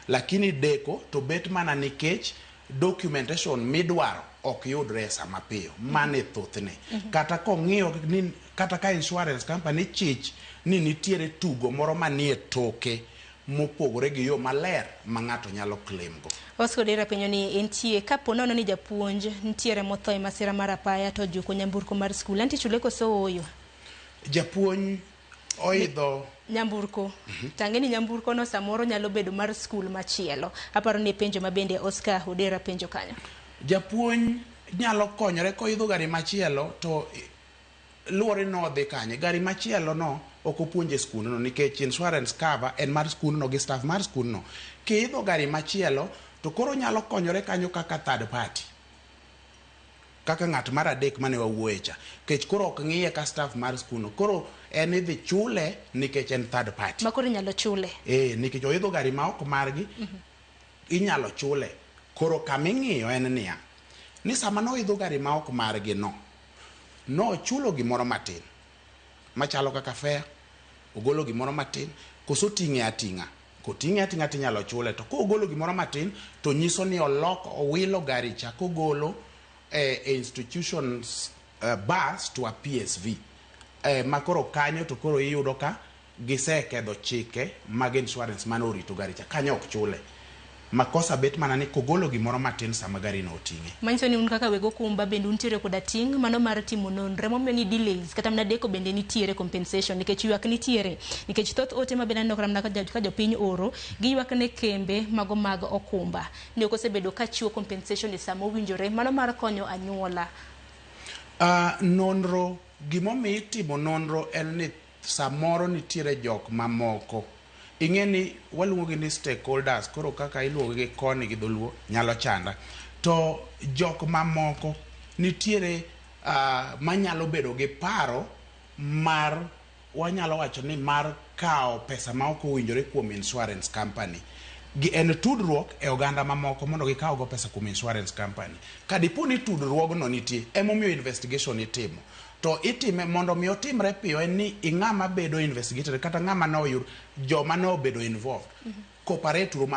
lakini deko to bet mana nikech documentation midwaro ok yudre sama piyo mane thothne kata kong'iyo ni kata ka insurance company chich ni nitiere tugo moro manie toke mopogore gi yo maler ma ng'ato nyalo claim go. Oscar Odera penyo ni entie kapo nono ni japuonj nitiere motho e masira mar apaya to juko nyamburko mar skul anti chule koso oyo japuonj oidho nyamburko tange ni nyamburko no samoro nyalo bedo mar skul machielo. Aparo ni penjo mabende Oscar Odera penjo kanyo. Japuonj nyalo konyore koidho gari machielo to luore no dhi kanye gari machielo no ok opuonje skul no nikech insurance cover en mar skul no gi staff mar skul no. Kiidho gari machielo to koro nyalo konyore kanyo kaka third party kaka ng'at mar adek mane wawuoyecha kech koro ok ng'iye ka staff mar skul no koro en idhi chule nikech en third party ma koro nyalo chule nikech oidho gari ma ok margi inyalo chule. Koro kaming'iyo en niya ni sama noidho gari ma ok margi no chulo gimoro matin machalo kaka fare ogolo gimoro matin koso ting'e ating'a koting'e ating'a tinyalo chule to kogolo gimoro matin to nyiso ni owilo gari cha kogolo institutions bus to a PSV makoro kanyo to koro iyudo ka gisekedho chike mag insurance mane orito gari cha kanyo ok chule makosa bet mana ni kogolo gimoro matin sama gari no oting'e. Manyiso ni un kaka wego kumba bende untiere koda ting' mano mar timo nonro momiyo ni delays kata mna deko bende nitiere compensation nikech ywak nitiere nikech thoth ote ma bende nokram na ka jopiny oro gi ywak ne kembe mago mag okumba ni ok osebedo ka chiwo compensation e sama owinjore mano mar konyo anyuola. Nonro gimomiyo itimo nonro en ni samoro nitiere jok mamoko ing'eni waluongo ni stakeholders koro kaka iluongo gi koni gi dholuo nyalo chanda to jok mamoko nitiere manyalo bedo gi paro mar wanyalo wacho ni mar kao pesa ma ok owinjore kuom insurance company gi en tudruok e oganda mamoko mondo gikaw go pesa kuom insurance company kadipo ni tudruogno nitie emomiyo investigation itimo to itime mondo mi otimre piyo en ni ing'ama bedo investigator kata ng'ama no oyud joma no bedo involved cooperate